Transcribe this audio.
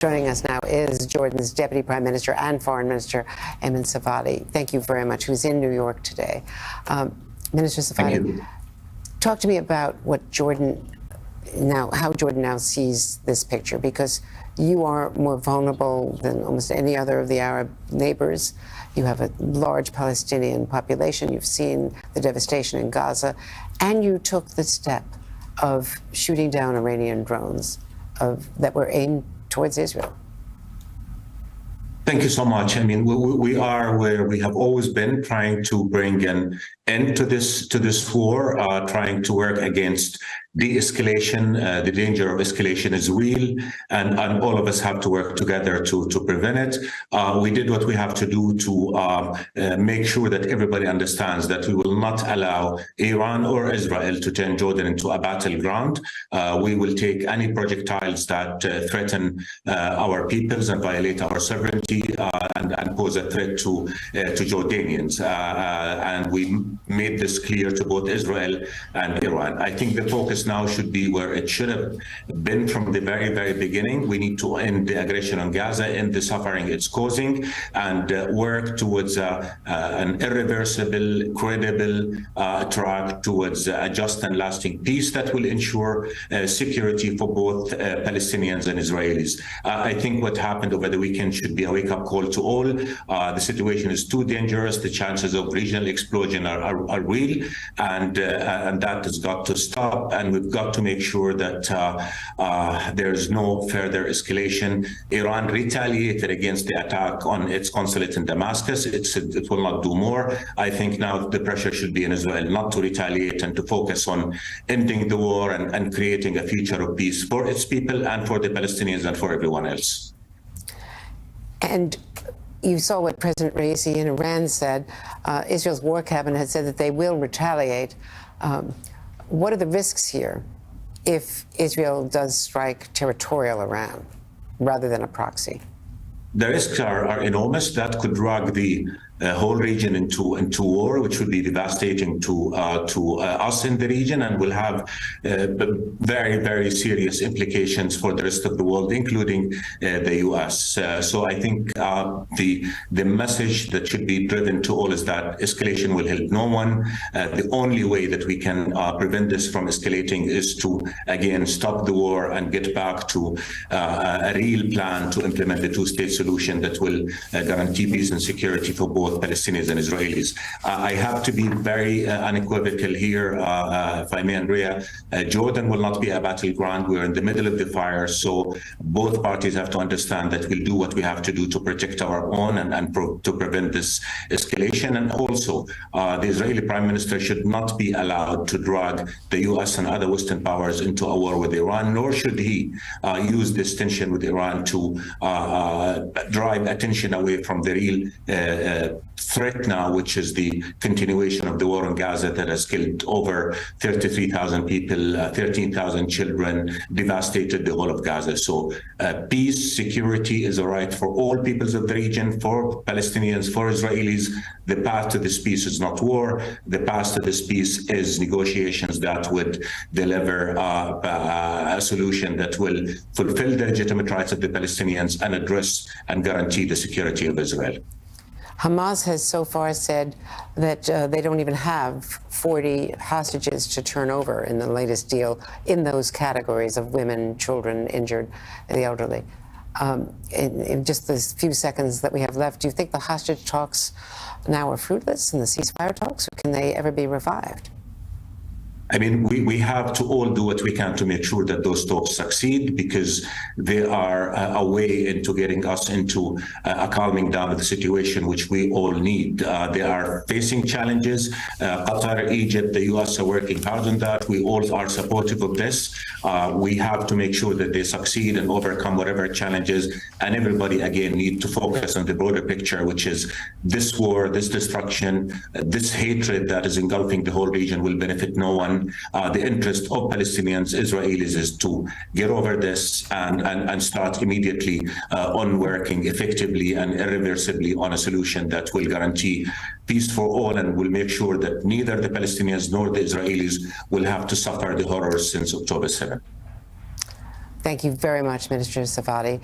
Joining us now is Jordan's Deputy Prime Minister and Foreign Minister, Ayman Safadi. Thank you very much. Who's in New York today. Minister Safadi, talk to me about what how Jordan now sees this picture, because you are more vulnerable than almost any other of the Arab neighbors. You have a large Palestinian population. You've seen the devastation in Gaza, and you took the step of shooting down Iranian drones that were aimed towards Israel. Thank you so much. I mean, we are where we have always been, trying to bring an end to this war, trying to work against de-escalation. The danger of escalation is real, and all of us have to work together to prevent it. We did what we have to do to make sure that everybody understands that we will not allow Iran or Israel to turn Jordan into a battleground. We will take any projectiles that threaten our peoples and violate our sovereignty and pose a threat to Jordanians. And we made this clear to both Israel and Iran. I think the focus now should be where it should have been from the very, very beginning. We need to end the aggression on Gaza, end the suffering it's causing, and work towards an irreversible, credible track towards a just and lasting peace that will ensure security for both Palestinians and Israelis. I think what happened over the weekend should be a wake-up call to all. The situation is too dangerous. The chances of regional explosion are real, and that has got to stop. And we've got to make sure that there's no further escalation. Iran retaliated against the attack on its consulate in Damascus. It will not do more. I think now the pressure should be in Israel not to retaliate and to focus on ending the war and creating a future of peace for its people and for the Palestinians and for everyone else. And you saw what President Raisi in Iran said. Israel's war cabinet had said that they will retaliate. What are the risks here if Israel does strike territorial Iran rather than a proxy? The risks are enormous. That could drag the whole region into war, which would be devastating to us in the region, and will have very, very serious implications for the rest of the world, including the U.S. So I think the message that should be driven to all is that escalation will help no one. The only way that we can prevent this from escalating is to, again, stop the war and get back to a real plan to implement the two-state solution that will guarantee peace and security for both Palestinians and Israelis. I have to be very unequivocal here, if I may, Andrea. Jordan will not be a battleground. We're in the middle of the fire, so both parties have to understand that we'll do what we have to do to protect our own and to prevent this escalation. And also, the Israeli Prime Minister should not be allowed to drag the U.S. and other Western powers into a war with Iran, nor should he use this tension with Iran to drive attention away from the real threat now, which is the continuation of the war in Gaza that has killed over 33,000 people, 13,000 children, devastated the whole of Gaza. So peace, security is a right for all peoples of the region, for Palestinians, for Israelis. The path to this peace is not war. The path to this peace is negotiations that would deliver a solution that will fulfill the legitimate rights of the Palestinians and address and guarantee the security of Israel. Hamas has so far said that they don't even have 40 hostages to turn over in the latest deal in those categories of women, children, injured, the elderly. In just the few seconds that we have left, do you think the hostage talks now are fruitless and the ceasefire talks, or can they ever be revived? I mean, we have to all do what we can to make sure that those talks succeed, because they are a way into getting us into a calming down of the situation, which we all need. They are facing challenges. Qatar, Egypt, the U.S. are working hard on that. We all are supportive of this. We have to make sure that they succeed and overcome whatever challenges. And everybody, again, need to focus on the broader picture, which is this war, this destruction, this hatred that is engulfing the whole region will benefit no one. The interest of Palestinians, Israelis, is to get over this and start immediately on working effectively and irreversibly on a solution that will guarantee peace for all and will make sure that neither the Palestinians nor the Israelis will have to suffer the horrors since October 7th. Thank you very much, Minister Safadi.